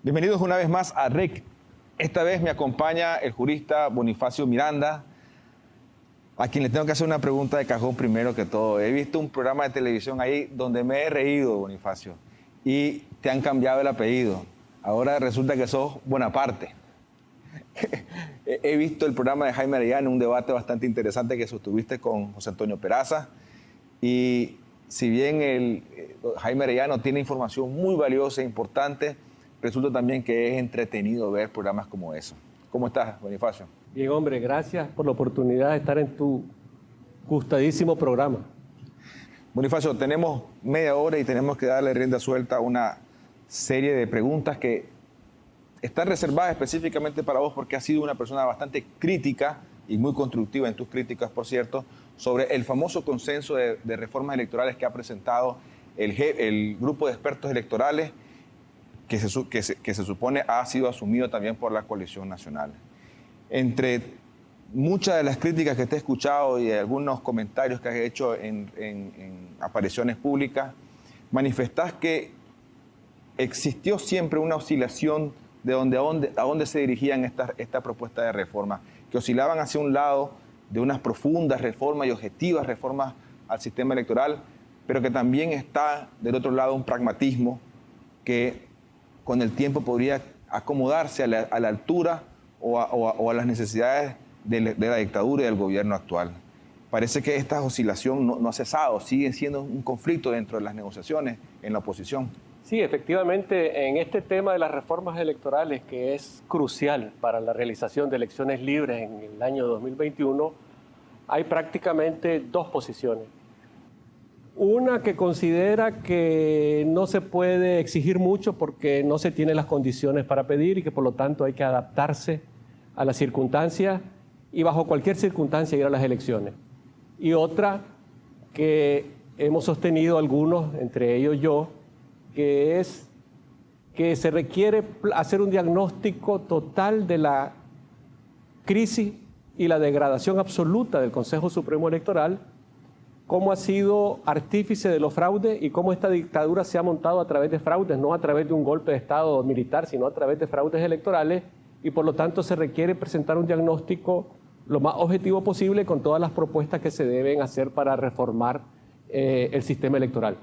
Bienvenidos una vez más a REC. Esta vez me acompaña el jurista Bonifacio Miranda, a quien le tengo que hacer una pregunta de cajón primero que todo. He visto un programa de televisión ahí donde me he reído, Bonifacio, y te han cambiado el apellido. Ahora resulta que sos Bonaparte. He visto el programa de Jaime Arellano, un debate bastante interesante que sostuviste con José Antonio Peraza. Y si bien Jaime Arellano tiene información muy valiosa e importante, resulta también que es entretenido ver programas como eso. ¿Cómo estás, Bonifacio? Bien, hombre, gracias por la oportunidad de estar en tu gustadísimo programa. Bonifacio, tenemos media hora y tenemos que darle rienda suelta a una serie de preguntas que están reservadas específicamente para vos porque has sido una persona bastante crítica y muy constructiva en tus críticas, por cierto, sobre el famoso consenso de reformas electorales que ha presentado el grupo de expertos electorales que se supone ha sido asumido también por la coalición nacional. Entre muchas de las críticas que te he escuchado y algunos comentarios que has hecho en apariciones públicas, manifestás que existió siempre una oscilación de a dónde se dirigían esta propuesta de reforma, que oscilaban hacia un lado de unas profundas reformas y objetivas reformas al sistema electoral, pero que también está del otro lado un pragmatismo que con el tiempo podría acomodarse a la altura o a las necesidades de la dictadura y del gobierno actual. Parece que esta oscilación no ha cesado, sigue siendo un conflicto dentro de las negociaciones en la oposición. Sí, efectivamente, en este tema de las reformas electorales, que es crucial para la realización de elecciones libres en el año 2021, hay prácticamente dos posiciones. Una que considera que no se puede exigir mucho porque no se tienen las condiciones para pedir y que por lo tanto hay que adaptarse a las circunstancias y bajo cualquier circunstancia ir a las elecciones. Y otra que hemos sostenido algunos, entre ellos yo, que es que se requiere hacer un diagnóstico total de la crisis y la degradación absoluta del Consejo Supremo Electoral, cómo ha sido artífice de los fraudes y cómo esta dictadura se ha montado a través de fraudes, no a través de un golpe de Estado militar, sino a través de fraudes electorales, y por lo tanto se requiere presentar un diagnóstico lo más objetivo posible con todas las propuestas que se deben hacer para reformar el sistema electoral.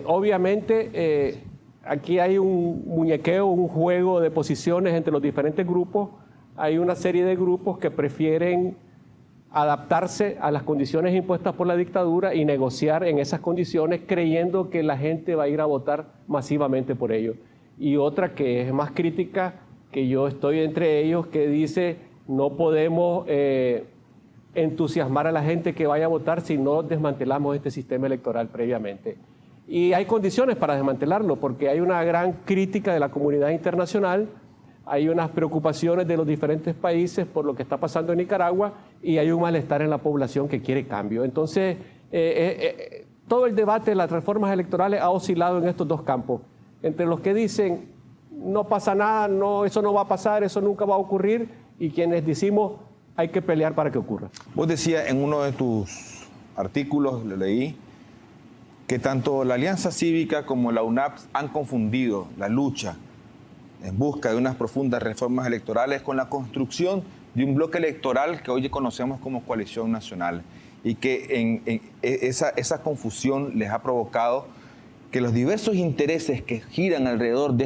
Obviamente, aquí hay un muñequeo, un juego de posiciones entre los diferentes grupos. Hay una serie de grupos que prefieren adaptarse a las condiciones impuestas por la dictadura y negociar en esas condiciones creyendo que la gente va a ir a votar masivamente por ello. Y otra que es más crítica, que yo estoy entre ellos, que dice no podemos entusiasmar a la gente que vaya a votar si no desmantelamos este sistema electoral previamente. Y hay condiciones para desmantelarlo porque hay una gran crítica de la comunidad internacional, hay unas preocupaciones de los diferentes países por lo que está pasando en Nicaragua y hay un malestar en la población que quiere cambio. Entonces, todo el debate de las reformas electorales ha oscilado en estos dos campos. Entre los que dicen, no pasa nada, no, eso no va a pasar, eso nunca va a ocurrir, y quienes decimos, hay que pelear para que ocurra. Vos decías en uno de tus artículos, lo leí, que tanto la Alianza Cívica como la UNAP han confundido la lucha en busca de unas profundas reformas electorales con la construcción de un bloque electoral que hoy conocemos como Coalición Nacional y que esa confusión les ha provocado que los diversos intereses que giran alrededor de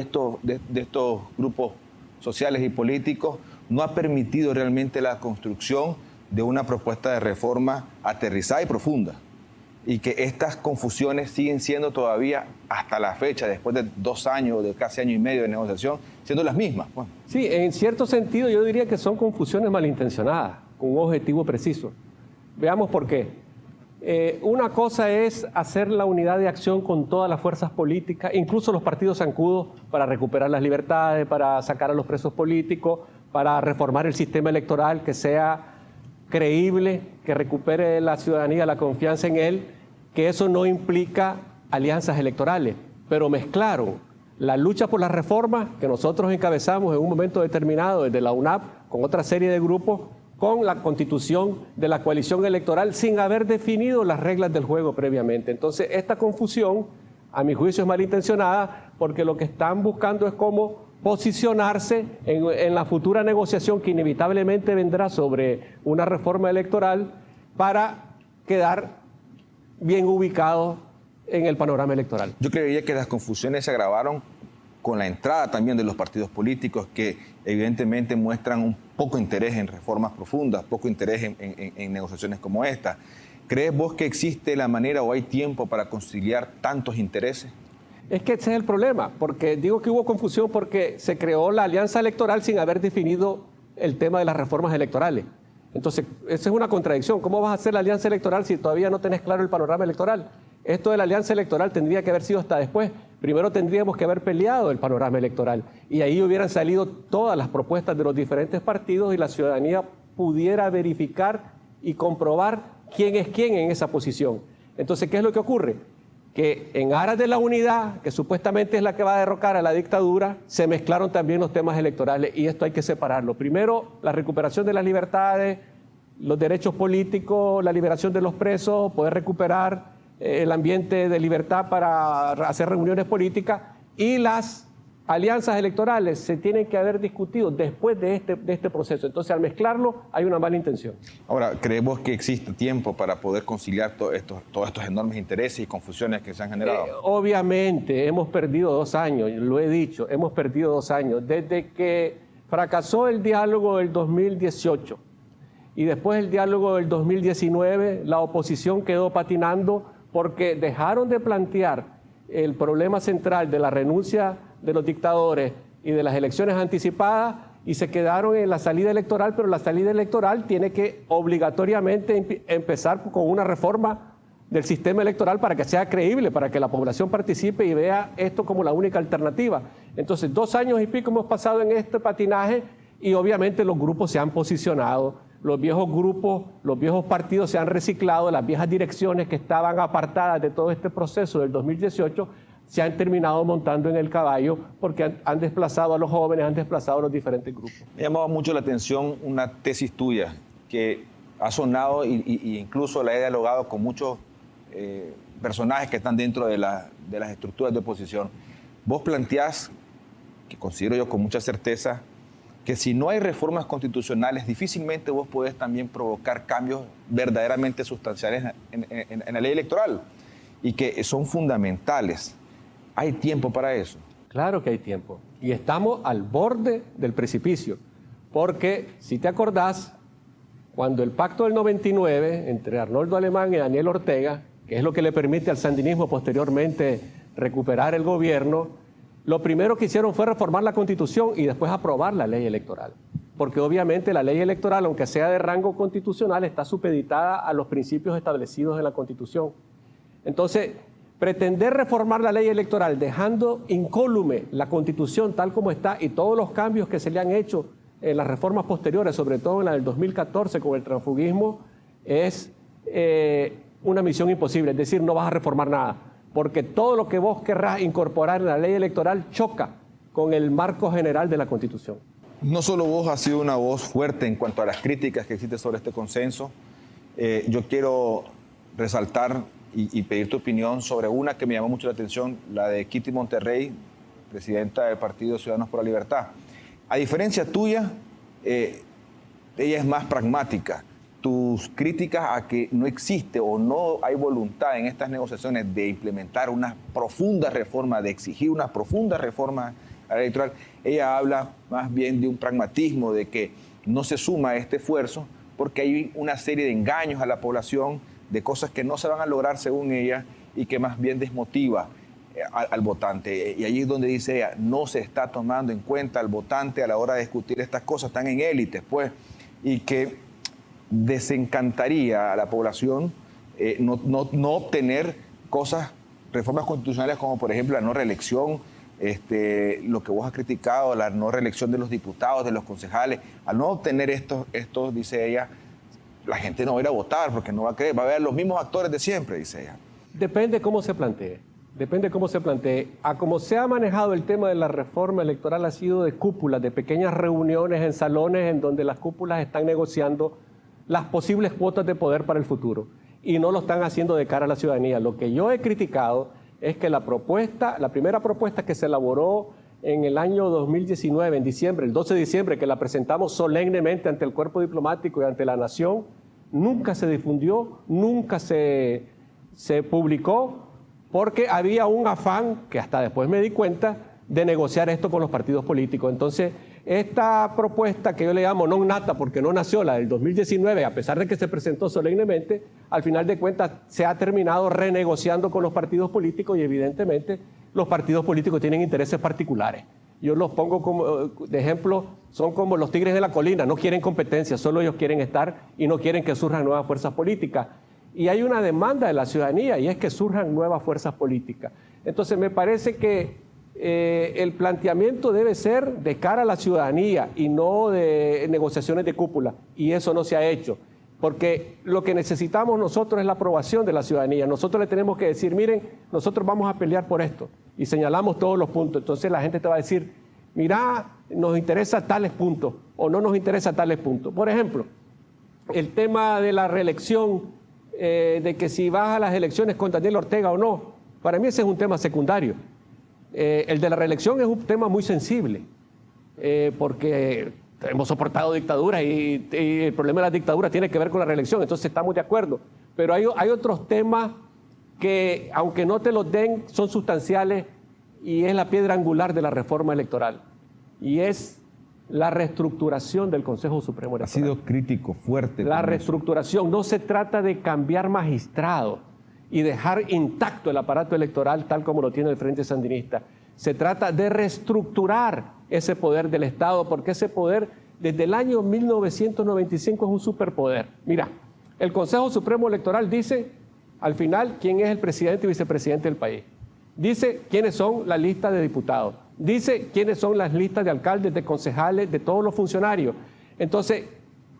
estos grupos sociales y políticos no ha permitido realmente la construcción de una propuesta de reforma aterrizada y profunda. Y que estas confusiones siguen siendo todavía hasta la fecha, después de 2 años, de casi año y medio de negociación, siendo las mismas. Bueno. Sí, en cierto sentido yo diría que son confusiones malintencionadas, con un objetivo preciso. Veamos por qué. Una cosa es hacer la unidad de acción con todas las fuerzas políticas, incluso los partidos zancudos, para recuperar las libertades, para sacar a los presos políticos, para reformar el sistema electoral, que sea creíble, que recupere la ciudadanía la confianza en él, que eso no implica alianzas electorales, pero mezclaron la lucha por las reformas que nosotros encabezamos en un momento determinado desde la UNAP con otra serie de grupos, con la constitución de la coalición electoral sin haber definido las reglas del juego previamente. Entonces, esta confusión a mi juicio es malintencionada, porque lo que están buscando es cómo posicionarse en la futura negociación que inevitablemente vendrá sobre una reforma electoral para quedar bien ubicados en el panorama electoral. Yo creería que las confusiones se agravaron con la entrada también de los partidos políticos que evidentemente muestran un poco interés en reformas profundas, poco interés en negociaciones como esta. ¿Crees vos que existe la manera o hay tiempo para conciliar tantos intereses? Es que ese es el problema, porque digo que hubo confusión porque se creó la alianza electoral sin haber definido el tema de las reformas electorales. Entonces, esa es una contradicción. ¿Cómo vas a hacer la alianza electoral si todavía no tenés claro el panorama electoral? Esto de la alianza electoral tendría que haber sido hasta después. Primero tendríamos que haber peleado el panorama electoral y ahí hubieran salido todas las propuestas de los diferentes partidos y la ciudadanía pudiera verificar y comprobar quién es quién en esa posición. Entonces, ¿qué es lo que ocurre? Que en aras de la unidad, que supuestamente es la que va a derrocar a la dictadura, se mezclaron también los temas electorales y esto hay que separarlo. Primero, la recuperación de las libertades, los derechos políticos, la liberación de los presos, poder recuperar el ambiente de libertad para hacer reuniones políticas, y las alianzas electorales se tienen que haber discutido después de este proceso. Entonces, al mezclarlo, hay una mala intención. Ahora, ¿creemos que existe tiempo para poder conciliar todos estos enormes intereses y confusiones que se han generado? Obviamente, hemos perdido 2 años, lo he dicho, hemos perdido 2 años. Desde que fracasó el diálogo del 2018 y después el diálogo del 2019, la oposición quedó patinando porque dejaron de plantear el problema central de la renuncia de los dictadores y de las elecciones anticipadas y se quedaron en la salida electoral, pero la salida electoral tiene que obligatoriamente empezar con una reforma del sistema electoral para que sea creíble, para que la población participe y vea esto como la única alternativa. Entonces, 2 años y pico hemos pasado en este patinaje y obviamente los grupos se han posicionado. Los viejos grupos, los viejos partidos se han reciclado, las viejas direcciones que estaban apartadas de todo este proceso del 2018 se han terminado montando en el caballo porque han desplazado a los jóvenes, han desplazado a los diferentes grupos. Me llamaba mucho la atención una tesis tuya que ha sonado y incluso la he dialogado con muchos personajes que están dentro de las estructuras de oposición. Vos planteás, que considero yo con mucha certeza, que si no hay reformas constitucionales, difícilmente vos podés también provocar cambios verdaderamente sustanciales en la ley electoral y que son fundamentales. ¿Hay tiempo para eso? Claro que hay tiempo. Y estamos al borde del precipicio. Porque, si te acordás, cuando el pacto del 99 entre Arnoldo Alemán y Daniel Ortega, que es lo que le permite al sandinismo posteriormente recuperar el gobierno, lo primero que hicieron fue reformar la Constitución y después aprobar la ley electoral. Porque obviamente la ley electoral, aunque sea de rango constitucional, está supeditada a los principios establecidos en la Constitución. Entonces, pretender reformar la ley electoral dejando incólume la Constitución tal como está y todos los cambios que se le han hecho en las reformas posteriores, sobre todo en la del 2014 con el transfugismo, es una misión imposible. Es decir, no vas a reformar nada, porque todo lo que vos querrás incorporar en la ley electoral choca con el marco general de la Constitución. No solo vos has sido una voz fuerte en cuanto a las críticas que existen sobre este consenso. Yo quiero resaltar y pedir tu opinión sobre una que me llamó mucho la atención, la de Kitty Monterrey, presidenta del Partido Ciudadanos por la Libertad. A diferencia tuya, ella es más pragmática. Tus críticas a que no existe o no hay voluntad en estas negociaciones de implementar una profunda reforma, de exigir una profunda reforma electoral, ella habla más bien de un pragmatismo, de que no se suma a este esfuerzo porque hay una serie de engaños a la población, de cosas que no se van a lograr según ella y que más bien desmotiva al votante. Y allí es donde dice ella, no se está tomando en cuenta al votante a la hora de discutir estas cosas, están en élites, pues, y que desencantaría a la población no obtener reformas constitucionales como por ejemplo la no reelección, lo que vos has criticado, la no reelección de los diputados, de los concejales. Al no obtener estos, dice ella, la gente no va a ir a votar porque no va a creer, va a haber los mismos actores de siempre, dice ella. Depende cómo se plantee. Depende cómo se plantee. A cómo se ha manejado el tema de la reforma electoral ha sido de cúpulas, de pequeñas reuniones en salones en donde las cúpulas están negociando las posibles cuotas de poder para el futuro y no lo están haciendo de cara a la ciudadanía. Lo que yo he criticado es que la primera propuesta que se elaboró en el año 2019, en diciembre, el 12 de diciembre, que la presentamos solemnemente ante el cuerpo diplomático y ante la nación, nunca se difundió, nunca se publicó, porque había un afán, que hasta después me di cuenta, de negociar esto con los partidos políticos. Entonces, esta propuesta que yo le llamo non nata, porque no nació, la del 2019, a pesar de que se presentó solemnemente, al final de cuentas se ha terminado renegociando con los partidos políticos y evidentemente los partidos políticos tienen intereses particulares. Yo los pongo como de ejemplo, son como los tigres de la colina, no quieren competencia, solo ellos quieren estar y no quieren que surjan nuevas fuerzas políticas. Y hay una demanda de la ciudadanía y es que surjan nuevas fuerzas políticas. Entonces me parece que el planteamiento debe ser de cara a la ciudadanía y no de negociaciones de cúpula, y eso no se ha hecho, porque lo que necesitamos nosotros es la aprobación de la ciudadanía. Nosotros le tenemos que decir, miren, nosotros vamos a pelear por esto, y señalamos todos los puntos. Entonces la gente te va a decir, mira, nos interesa tales puntos, o no nos interesa tales puntos. Por ejemplo, el tema de la reelección, de que si vas a las elecciones con Daniel Ortega o no, para mí ese es un tema secundario. El de la reelección es un tema muy sensible, porque hemos soportado dictaduras y el problema de la dictadura tiene que ver con la reelección, entonces estamos de acuerdo. Pero hay otros temas que, aunque no te los den, son sustanciales y es la piedra angular de la reforma electoral. Y es la reestructuración del Consejo Supremo Electoral. Ha sido crítico, fuerte. La reestructuración. No se trata de cambiar magistrados y dejar intacto el aparato electoral tal como lo tiene el Frente Sandinista. Se trata de reestructurar ese poder del Estado, porque ese poder desde el año 1995 es un superpoder. Mira, el Consejo Supremo Electoral dice al final quién es el presidente y vicepresidente del país. Dice quiénes son las listas de diputados. Dice quiénes son las listas de alcaldes, de concejales, de todos los funcionarios. Entonces,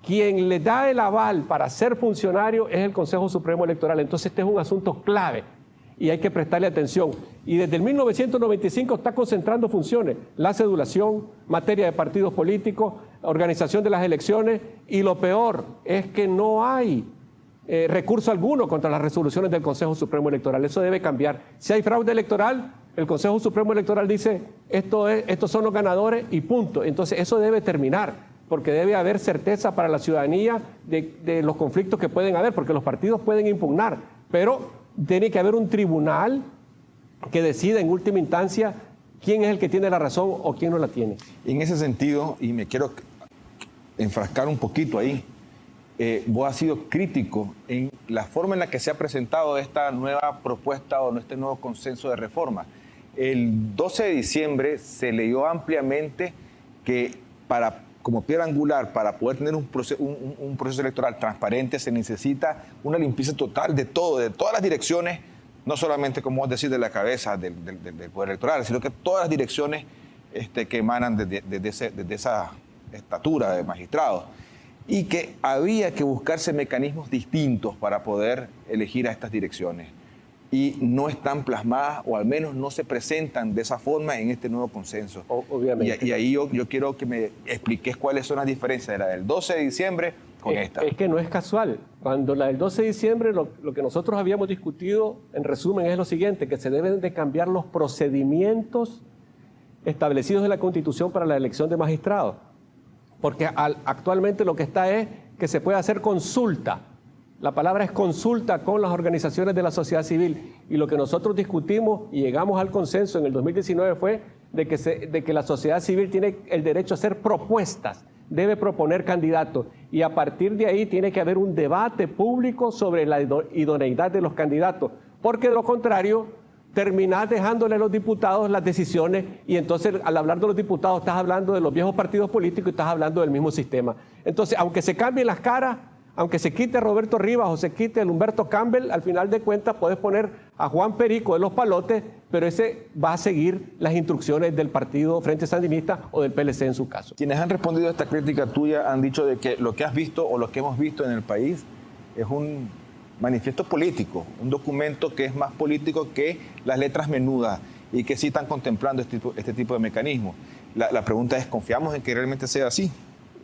quien le da el aval para ser funcionario es el Consejo Supremo Electoral. Entonces este es un asunto clave y hay que prestarle atención. Y desde el 1995 está concentrando funciones, la cedulación, materia de partidos políticos, organización de las elecciones, y lo peor es que no hay recurso alguno contra las resoluciones del Consejo Supremo Electoral. Eso debe cambiar. Si hay fraude electoral, el Consejo Supremo Electoral dice estos son los ganadores y punto. Entonces eso debe terminar, porque debe haber certeza para la ciudadanía de los conflictos que pueden haber, porque los partidos pueden impugnar, pero tiene que haber un tribunal que decida en última instancia quién es el que tiene la razón o quién no la tiene. En ese sentido, y me quiero enfrascar un poquito ahí, vos has sido crítico en la forma en la que se ha presentado esta nueva propuesta o este nuevo consenso de reforma. El 12 de diciembre se leyó ampliamente que como piedra angular para poder tener un proceso electoral transparente se necesita una limpieza total de todo, de todas las direcciones, no solamente, como vos decís, de la cabeza del poder electoral, sino que todas las direcciones que emanan desde esa estatura de magistrados, y que había que buscarse mecanismos distintos para poder elegir a estas direcciones. Y no están plasmadas, o al menos no se presentan de esa forma en este nuevo consenso. Obviamente. Y ahí yo quiero que me expliques cuáles son las diferencias de la del 12 de diciembre con esta. Es que no es casual. Cuando la del 12 de diciembre, lo que nosotros habíamos discutido, en resumen, es lo siguiente, que se deben de cambiar los procedimientos establecidos en la Constitución para la elección de magistrados. Porque actualmente lo que está es que se puede hacer consulta. La palabra es consulta con las organizaciones de la sociedad civil, y lo que nosotros discutimos y llegamos al consenso en el 2019 fue de que la sociedad civil tiene el derecho a hacer propuestas, debe proponer candidatos, y a partir de ahí tiene que haber un debate público sobre la idoneidad de los candidatos, porque de lo contrario terminás dejándole a los diputados las decisiones, y entonces al hablar de los diputados estás hablando de los viejos partidos políticos y estás hablando del mismo sistema. Entonces, aunque se cambien las caras, aunque se quite Roberto Rivas o se quite el Humberto Campbell, al final de cuentas puedes poner a Juan Perico de los Palotes, pero ese va a seguir las instrucciones del partido Frente Sandinista o del PLC en su caso. Quienes han respondido a esta crítica tuya han dicho de que lo que has visto o lo que hemos visto en el país es un manifiesto político, un documento que es más político que las letras menudas y que sí están contemplando este tipo de mecanismos. La pregunta es, ¿confiamos en que realmente sea así?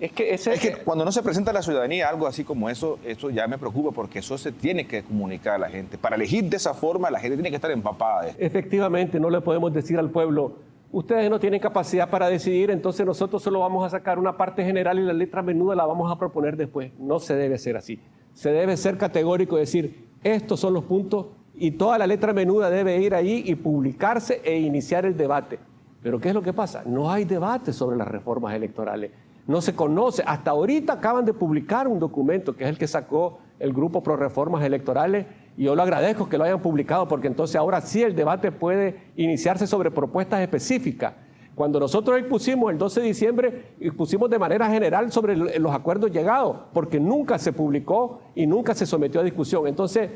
Es que, cuando no se presenta a la ciudadanía algo así como eso ya me preocupa, porque eso se tiene que comunicar a la gente. Para elegir de esa forma, la gente tiene que estar empapada de esto. Efectivamente, no le podemos decir al pueblo, ustedes no tienen capacidad para decidir, entonces nosotros solo vamos a sacar una parte general y la letra menuda la vamos a proponer después. No se debe ser así. Se debe ser categórico y decir, estos son los puntos y toda la letra menuda debe ir ahí y publicarse e iniciar el debate. Pero ¿qué es lo que pasa? No hay debate sobre las reformas electorales. No se conoce. Hasta ahorita acaban de publicar un documento que es el que sacó el Grupo Pro Reformas Electorales, y yo lo agradezco que lo hayan publicado, porque entonces ahora sí el debate puede iniciarse sobre propuestas específicas. Cuando nosotros expusimos el 12 de diciembre, expusimos de manera general sobre los acuerdos llegados, porque nunca se publicó y nunca se sometió a discusión. Entonces,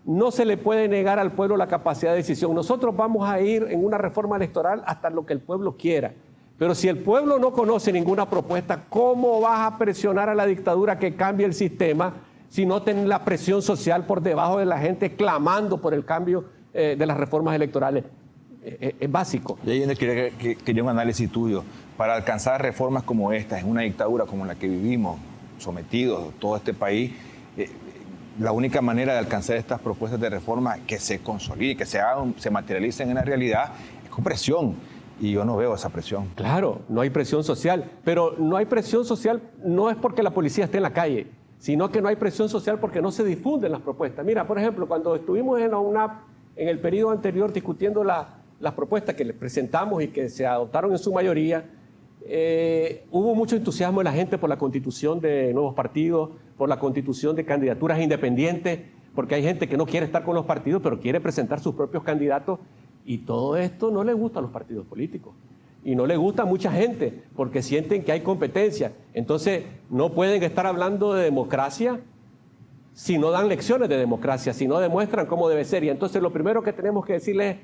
no se le puede negar al pueblo la capacidad de decisión. Nosotros vamos a ir en una reforma electoral hasta lo que el pueblo quiera. Pero si el pueblo no conoce ninguna propuesta, ¿cómo vas a presionar a la dictadura que cambie el sistema si no tienen la presión social por debajo de la gente clamando por el cambio de las reformas electorales? Es básico. Y ahí quería un análisis tuyo. Para alcanzar reformas como esta, en una dictadura como la que vivimos, sometidos todo este país, la única manera de alcanzar estas propuestas de reforma que se consoliden, que se materialicen en la realidad, es con presión. Y yo no veo esa presión. Claro, no hay presión social, pero no hay presión social no es porque la policía esté en la calle, sino que no hay presión social porque no se difunden las propuestas. Mira, por ejemplo, cuando estuvimos en la UNAP en el periodo anterior discutiendo las propuestas que les presentamos y que se adoptaron en su mayoría, hubo mucho entusiasmo de la gente por la constitución de nuevos partidos, por la constitución de candidaturas independientes, porque hay gente que no quiere estar con los partidos, pero quiere presentar sus propios candidatos. Y todo esto no le gusta a los partidos políticos y no le gusta a mucha gente porque sienten que hay competencia. Entonces no pueden estar hablando de democracia si no dan lecciones de democracia, si no demuestran cómo debe ser. Y entonces lo primero que tenemos que decirles es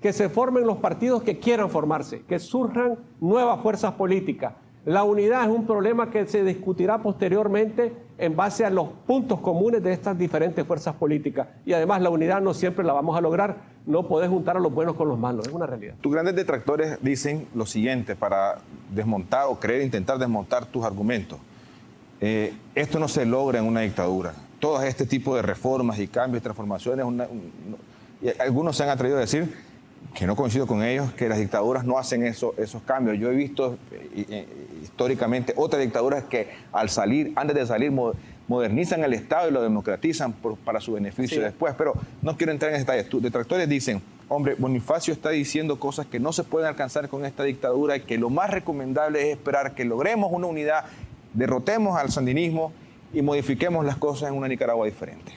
que se formen los partidos que quieran formarse, que surjan nuevas fuerzas políticas. La unidad es un problema que se discutirá posteriormente en base a los puntos comunes de estas diferentes fuerzas políticas. Y además la unidad no siempre la vamos a lograr. No podés juntar a los buenos con los malos, es una realidad. Tus grandes detractores dicen lo siguiente para desmontar o intentar desmontar tus argumentos. Esto no se logra en una dictadura. Todo este tipo de reformas y cambios y transformaciones, y algunos se han atrevido a decir, que no coincido con ellos, que las dictaduras no hacen esos cambios. Yo he visto históricamente otras dictaduras que antes de salir, modernizan el Estado y lo democratizan para su beneficio después. Pero no quiero entrar en detalles. Tus detractores dicen, hombre, Bonifacio está diciendo cosas que no se pueden alcanzar con esta dictadura y que lo más recomendable es esperar que logremos una unidad, derrotemos al sandinismo y modifiquemos las cosas en una Nicaragua diferente.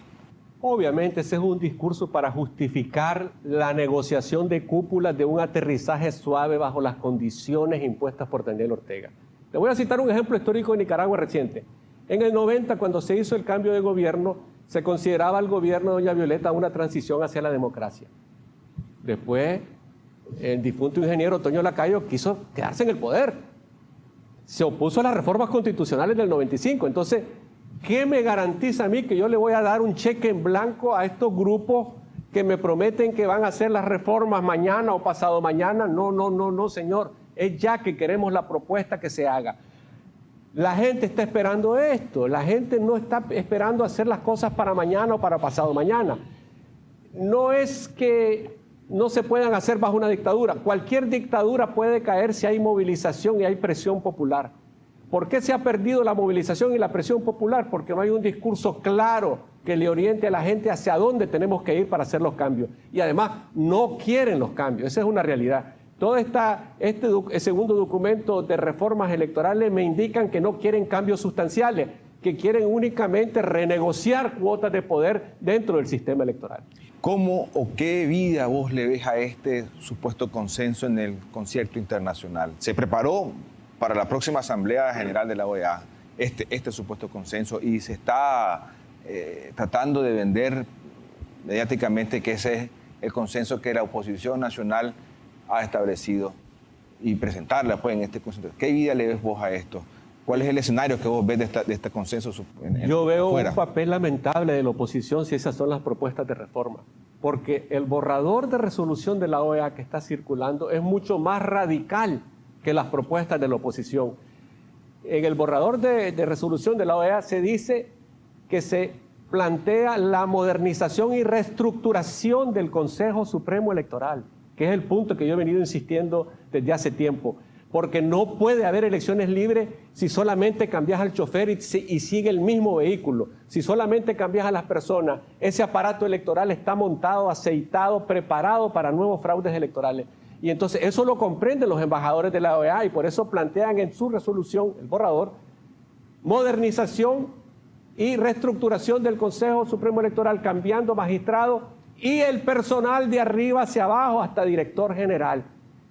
Obviamente ese es un discurso para justificar la negociación de cúpulas de un aterrizaje suave bajo las condiciones impuestas por Daniel Ortega. Le voy a citar un ejemplo histórico de Nicaragua reciente. En el 90, cuando se hizo el cambio de gobierno, se consideraba el gobierno de doña Violeta una transición hacia la democracia. Después, el difunto ingeniero Toño Lacayo quiso quedarse en el poder. Se opuso a las reformas constitucionales del 95. Entonces, ¿qué me garantiza a mí que yo le voy a dar un cheque en blanco a estos grupos que me prometen que van a hacer las reformas mañana o pasado mañana? No, señor. Es ya que queremos la propuesta que se haga. La gente está esperando esto. La gente no está esperando hacer las cosas para mañana o para pasado mañana. No es que no se puedan hacer bajo una dictadura. Cualquier dictadura puede caer si hay movilización y hay presión popular. ¿Por qué se ha perdido la movilización y la presión popular? Porque no hay un discurso claro que le oriente a la gente hacia dónde tenemos que ir para hacer los cambios. Y además no quieren los cambios, esa es una realidad. Todo este segundo documento de reformas electorales me indican que no quieren cambios sustanciales, que quieren únicamente renegociar cuotas de poder dentro del sistema electoral. ¿Cómo o qué vida vos le ves a este supuesto consenso en el concierto internacional? ¿Se preparó para la próxima Asamblea General de la OEA este supuesto consenso y se está tratando de vender mediáticamente que ese es el consenso que la oposición nacional ha establecido y presentarla pues, en este consenso? ¿Qué vida le ves vos a esto? ¿Cuál es el escenario que vos ves de este consenso? Yo veo afuera un papel lamentable de la oposición si esas son las propuestas de reforma, porque el borrador de resolución de la OEA que está circulando es mucho más radical que las propuestas de la oposición. En el borrador de resolución de la OEA se dice que se plantea la modernización y reestructuración del Consejo Supremo Electoral, que es el punto que yo he venido insistiendo desde hace tiempo, porque no puede haber elecciones libres si solamente cambias al chofer y sigue el mismo vehículo, si solamente cambias a las personas. Ese aparato electoral está montado, aceitado, preparado para nuevos fraudes electorales. Y entonces eso lo comprenden los embajadores de la OEA y por eso plantean en su resolución, el borrador, modernización y reestructuración del Consejo Supremo Electoral, cambiando magistrados y el personal de arriba hacia abajo hasta director general.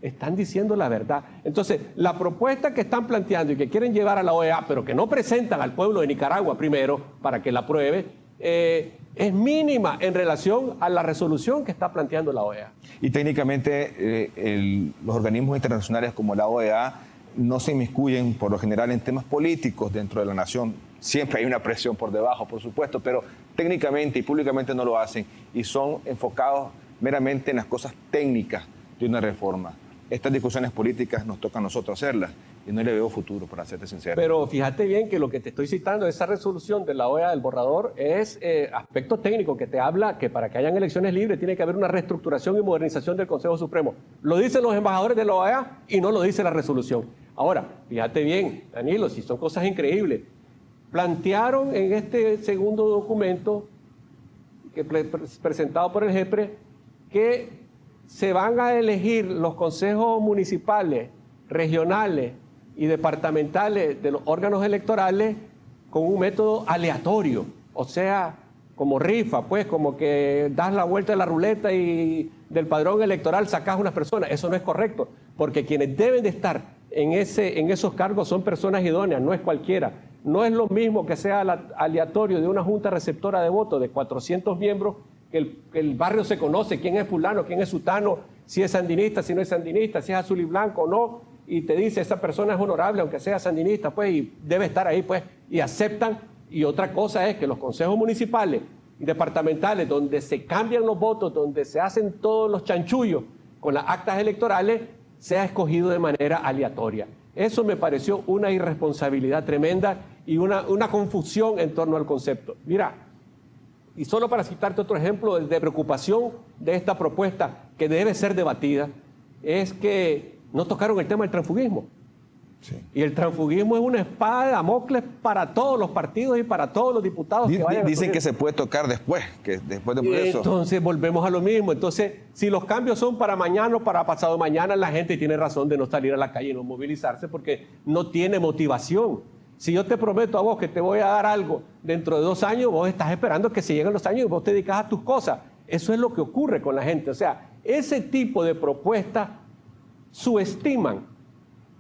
Están diciendo la verdad. Entonces, la propuesta que están planteando y que quieren llevar a la OEA, pero que no presentan al pueblo de Nicaragua primero para que la apruebe, es mínima en relación a la resolución que está planteando la OEA. Y técnicamente los organismos internacionales como la OEA no se inmiscuyen por lo general en temas políticos dentro de la nación. Siempre hay una presión por debajo, por supuesto, pero técnicamente y públicamente no lo hacen y son enfocados meramente en las cosas técnicas de una reforma. Estas discusiones políticas nos toca a nosotros hacerlas y no le veo futuro, para serte sincero. Pero fíjate bien que lo que te estoy citando, esa resolución de la OEA del borrador, es aspecto técnico que te habla que para que hayan elecciones libres tiene que haber una reestructuración y modernización del Consejo Supremo. Lo dicen los embajadores de la OEA y no lo dice la resolución. Ahora, fíjate bien, Danilo, si son cosas increíbles. Plantearon en este segundo documento presentado por el JEPRE que se van a elegir los consejos municipales, regionales y departamentales de los órganos electorales con un método aleatorio, o sea, como rifa, pues, como que das la vuelta de la ruleta y del padrón electoral sacas unas personas. Eso no es correcto, porque quienes deben de estar en esos cargos son personas idóneas, no es cualquiera. No es lo mismo que sea aleatorio de una junta receptora de votos de 400 miembros, que el barrio se conoce, quién es fulano, quién es sutano, si es sandinista, si no es sandinista, si es azul y blanco o no, y te dice, esa persona es honorable, aunque sea sandinista, pues, y debe estar ahí, pues, y aceptan. Y otra cosa es que los consejos municipales y departamentales, donde se cambian los votos, donde se hacen todos los chanchullos con las actas electorales, sea escogido de manera aleatoria. Eso me pareció una irresponsabilidad tremenda y una confusión en torno al concepto. Mira, y solo para citarte otro ejemplo de preocupación de esta propuesta que debe ser debatida, es que no tocaron el tema del transfugismo. Sí. Y el transfugismo es una espada de Damocles para todos los partidos y para todos los diputados que vayan a Dicen que se puede tocar después, que después de proceso. Entonces volvemos a lo mismo. Entonces, si los cambios son para mañana o para pasado mañana, la gente tiene razón de no salir a la calle y no movilizarse porque no tiene motivación. Si yo te prometo a vos que te voy a dar algo dentro de 2 años, vos estás esperando que se lleguen los años y vos te dedicas a tus cosas. Eso es lo que ocurre con la gente. O sea, ese tipo de propuestas subestiman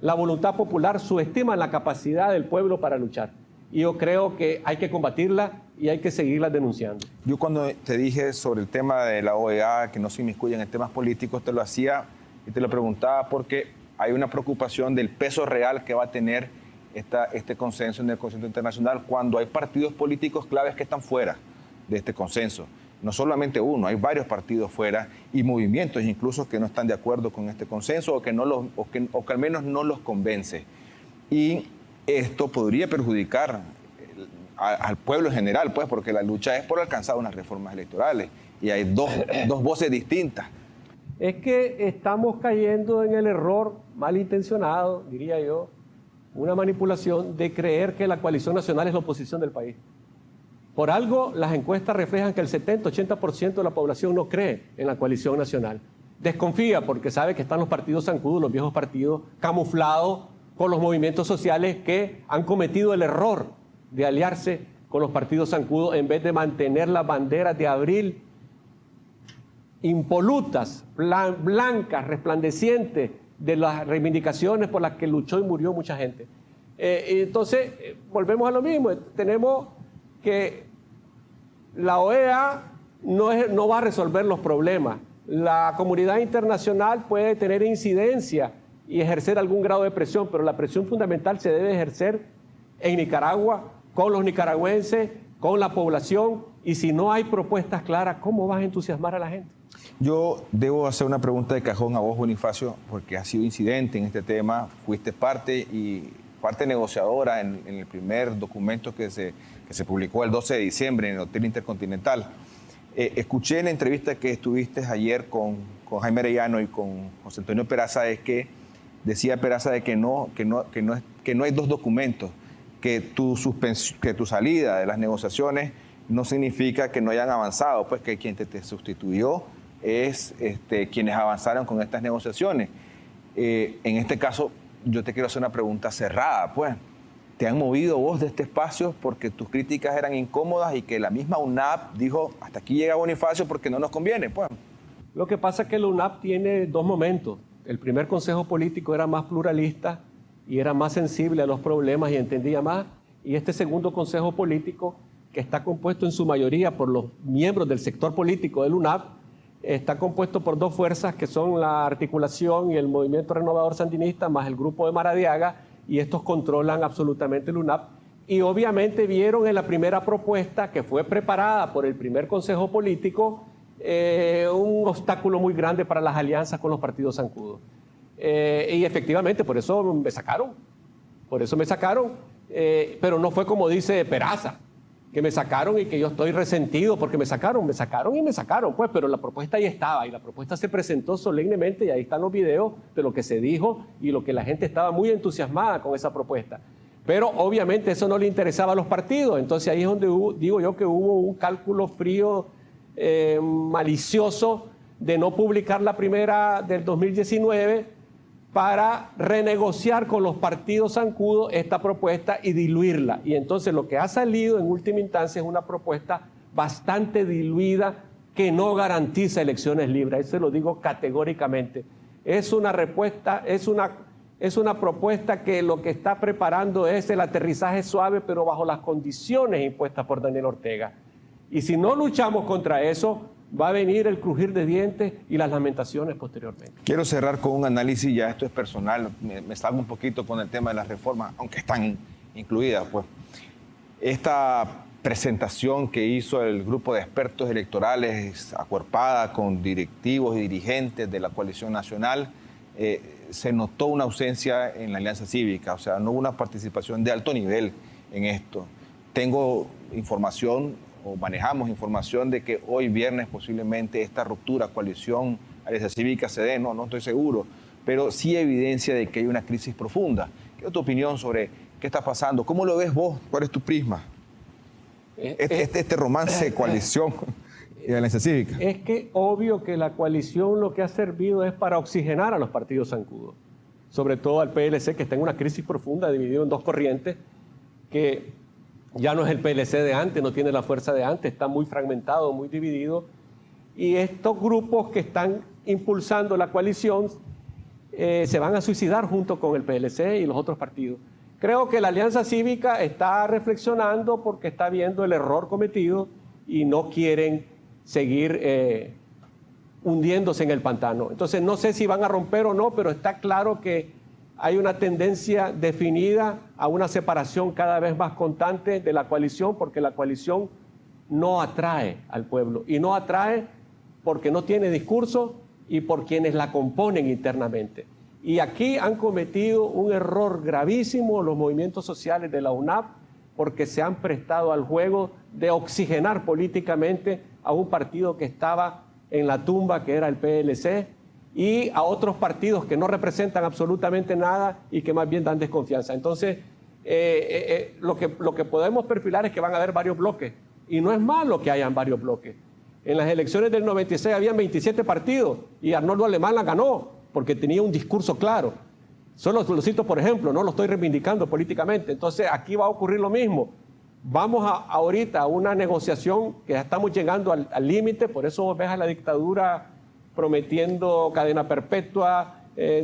la voluntad popular, subestiman la capacidad del pueblo para luchar. Y yo creo que hay que combatirla y hay que seguirla denunciando. Yo cuando te dije sobre el tema de la OEA, que no se inmiscuyen en temas políticos, te lo hacía y te lo preguntaba porque hay una preocupación del peso real que va a tener este consenso en el consenso internacional cuando hay partidos políticos claves que están fuera de este consenso. No solamente uno, hay varios partidos fuera y movimientos incluso que no están de acuerdo con este consenso o que al menos no los convence. Y esto podría perjudicar al pueblo en general, pues, porque la lucha es por alcanzar unas reformas electorales y hay dos voces distintas. Es que estamos cayendo en el error malintencionado, diría yo, una manipulación de creer que la coalición nacional es la oposición del país. Por algo, las encuestas reflejan que el 70-80% de la población no cree en la coalición nacional. Desconfía porque sabe que están los partidos zancudos, los viejos partidos, camuflados con los movimientos sociales que han cometido el error de aliarse con los partidos zancudos en vez de mantener las banderas de abril impolutas, blancas, resplandecientes, de las reivindicaciones por las que luchó y murió mucha gente. Entonces, volvemos a lo mismo. Tenemos que la OEA no va a resolver los problemas. La comunidad internacional puede tener incidencia y ejercer algún grado de presión, pero la presión fundamental se debe ejercer en Nicaragua, con los nicaragüenses, con la población, y si no hay propuestas claras, ¿cómo vas a entusiasmar a la gente? Yo debo hacer una pregunta de cajón a vos, Bonifacio, porque has sido incidente en este tema, fuiste parte y parte negociadora en el primer documento que se publicó el 12 de diciembre en el Hotel Intercontinental. Escuché en la entrevista que estuviste ayer con Jaime Arellano y con José Antonio Peraza, es que decía Peraza de que no hay dos documentos, que tu salida de las negociaciones no significa que no hayan avanzado, pues que quien te sustituyó es quienes avanzaron con estas negociaciones. En este caso, yo te quiero hacer una pregunta cerrada, pues. ¿Te han movido vos de este espacio porque tus críticas eran incómodas y que la misma UNAP dijo, hasta aquí llega Bonifacio porque no nos conviene, pues? Lo que pasa es que la UNAP tiene dos momentos. El primer consejo político era más pluralista y era más sensible a los problemas y entendía más. Y este segundo consejo político, que está compuesto en su mayoría por los miembros del sector político del UNAP, está compuesto por dos fuerzas que son la Articulación y el Movimiento Renovador Sandinista, más el Grupo de Maradiaga, y estos controlan absolutamente el UNAP. Y obviamente vieron en la primera propuesta, que fue preparada por el primer consejo político, un obstáculo muy grande para las alianzas con los partidos zancudos. Y efectivamente, por eso me sacaron. Pero no fue como dice Peraza, que me sacaron y que yo estoy resentido porque me sacaron, pues, pero la propuesta ahí estaba y la propuesta se presentó solemnemente y ahí están los videos de lo que se dijo y lo que la gente estaba muy entusiasmada con esa propuesta. Pero obviamente eso no le interesaba a los partidos, entonces ahí es donde digo yo que hubo un cálculo frío, malicioso, de no publicar la primera del 2019 para renegociar con los partidos zancudos esta propuesta y diluirla. Y entonces lo que ha salido en última instancia es una propuesta bastante diluida que no garantiza elecciones libres. Eso lo digo categóricamente. Es una propuesta que lo que está preparando es el aterrizaje suave, pero bajo las condiciones impuestas por Daniel Ortega. Y si no luchamos contra eso, va a venir el crujir de dientes y las lamentaciones posteriormente. Quiero cerrar con un análisis, ya esto es personal, me salgo un poquito con el tema de las reformas, aunque están incluidas, pues. Esta presentación que hizo el grupo de expertos electorales, acuerpada con directivos y dirigentes de la coalición nacional, se notó una ausencia en la Alianza Cívica, o sea, no hubo una participación de alto nivel en esto. Tengo información, o manejamos información de que hoy viernes posiblemente esta ruptura, coalición, Alianza Cívica se dé, no estoy seguro, pero sí evidencia de que hay una crisis profunda. ¿Qué es tu opinión sobre qué está pasando? ¿Cómo lo ves vos? ¿Cuál es tu prisma? Este romance de coalición y Alianza Cívica. Es que obvio que la coalición lo que ha servido es para oxigenar a los partidos zancudos, sobre todo al PLC, que está en una crisis profunda, dividido en dos corrientes, que ya no es el PLC de antes, no tiene la fuerza de antes, está muy fragmentado, muy dividido. Y estos grupos que están impulsando la coalición se van a suicidar junto con el PLC y los otros partidos. Creo que la Alianza Cívica está reflexionando porque está viendo el error cometido y no quieren seguir hundiéndose en el pantano. Entonces no sé si van a romper o no, pero está claro que hay una tendencia definida a una separación cada vez más constante de la coalición, porque la coalición no atrae al pueblo, y no atrae porque no tiene discurso y por quienes la componen internamente. Y aquí han cometido un error gravísimo los movimientos sociales de la UNAP, porque se han prestado al juego de oxigenar políticamente a un partido que estaba en la tumba, que era el PLC, y a otros partidos que no representan absolutamente nada y que más bien dan desconfianza. Entonces, lo que podemos perfilar es que van a haber varios bloques, y no es malo que hayan varios bloques. En las elecciones del 96 habían 27 partidos y Arnoldo Alemán la ganó porque tenía un discurso claro. Solo lo cito por ejemplo, no lo estoy reivindicando políticamente. Entonces aquí va a ocurrir lo mismo. Vamos ahorita a una negociación que ya estamos llegando al límite, por eso ves a la dictadura prometiendo cadena perpetua,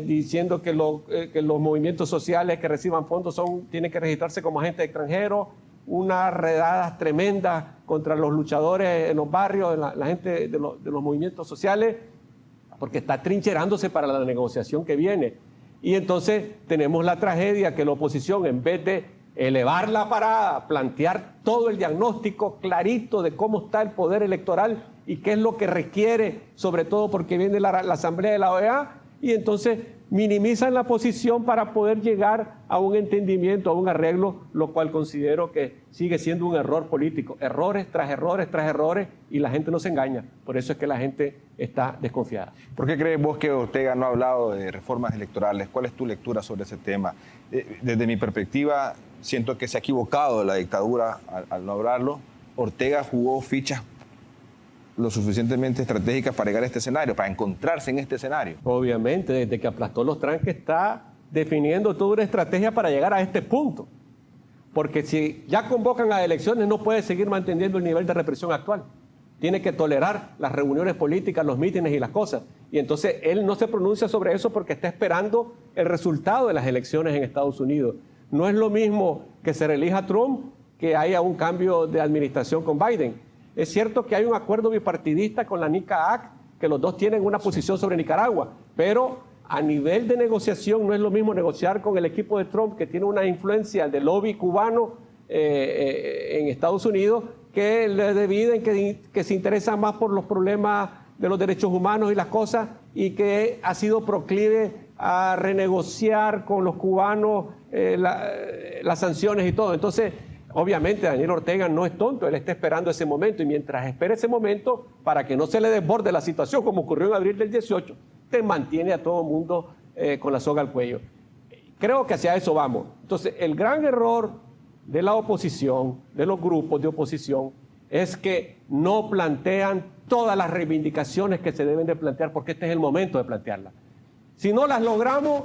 diciendo que los movimientos sociales que reciban fondos tienen que registrarse como agentes extranjeros, unas redadas tremendas contra los luchadores en los barrios, la gente de los movimientos sociales, porque está trincherándose para la negociación que viene. Y entonces tenemos la tragedia que la oposición, en vez de elevar la parada, plantear todo el diagnóstico clarito de cómo está el poder electoral y qué es lo que requiere, sobre todo porque viene la Asamblea de la OEA, y entonces minimizan la posición para poder llegar a un entendimiento, a un arreglo, lo cual considero que sigue siendo un error político. Errores tras errores tras errores, y la gente no se engaña. Por eso es que la gente está desconfiada. ¿Por qué crees vos que Ortega no ha hablado de reformas electorales? ¿Cuál es tu lectura sobre ese tema? Desde mi perspectiva, siento que se ha equivocado la dictadura al no hablarlo. Ortega jugó fichas lo suficientemente estratégicas para llegar a este escenario, para encontrarse en este escenario. Obviamente, desde que aplastó los tranques está definiendo toda una estrategia para llegar a este punto. Porque si ya convocan a elecciones, no puede seguir manteniendo el nivel de represión actual. Tiene que tolerar las reuniones políticas, los mítines y las cosas. Y entonces él no se pronuncia sobre eso porque está esperando el resultado de las elecciones en Estados Unidos. No es lo mismo que se reelija Trump que haya un cambio de administración con Biden. Es cierto que hay un acuerdo bipartidista con la NICAAC, que los dos tienen una posición sobre Nicaragua, pero a nivel de negociación no es lo mismo negociar con el equipo de Trump, que tiene una influencia del lobby cubano en Estados Unidos, que le dividen, que se interesa más por los problemas de los derechos humanos y las cosas, y que ha sido proclive a renegociar con los cubanos las sanciones y todo. Entonces, obviamente Daniel Ortega no es tonto, él está esperando ese momento, y mientras espera ese momento, para que no se le desborde la situación como ocurrió en abril del 18, te mantiene a todo el mundo con la soga al cuello. Creo que hacia eso vamos. Entonces, el gran error de la oposición, de los grupos de oposición, es que no plantean todas las reivindicaciones que se deben de plantear, porque este es el momento de plantearlas. Si no las logramos,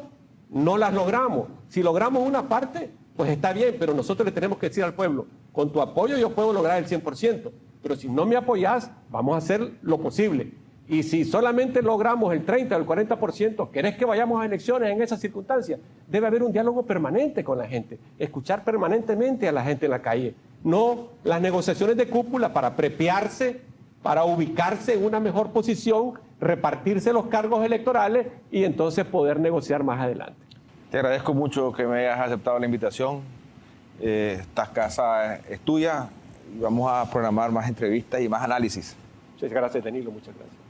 no las logramos. Si logramos una parte, pues está bien, pero nosotros le tenemos que decir al pueblo, con tu apoyo yo puedo lograr el 100%, pero si no me apoyás, vamos a hacer lo posible. Y si solamente logramos el 30 o el 40%, ¿querés que vayamos a elecciones en esas circunstancias? Debe haber un diálogo permanente con la gente, escuchar permanentemente a la gente en la calle, no las negociaciones de cúpula para prepiarse, para ubicarse en una mejor posición, repartirse los cargos electorales y entonces poder negociar más adelante. Te agradezco mucho que me hayas aceptado la invitación. Esta casa es tuya y vamos a programar más entrevistas y más análisis. Muchas gracias, Danilo. Muchas gracias.